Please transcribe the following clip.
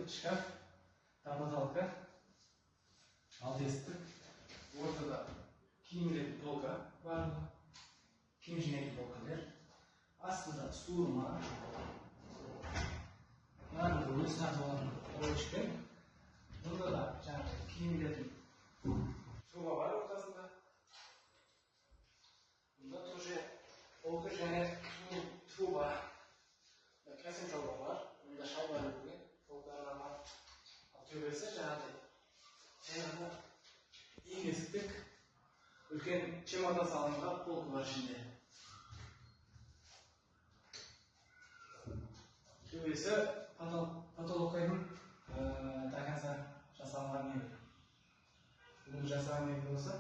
шкаф, тапаталка, alt есік, ортада киімдердің полка бар, киім жинайтын полкалар, астында суырма, барлығы өз сатып алатын полочка, бұнда да жаңағы киімдердің суға бар ортасында. Бұнда тоже полка және труба, кәсім жолба бар, бұнда шай бар өткен, полкалар бар. Ал төбесі жаңағы екі есіктік үлкен чемодан салынған полка бар ішінде. Төбесі потолокайдың до конца жасалынған мебель. Бұл жасалған мебель болса,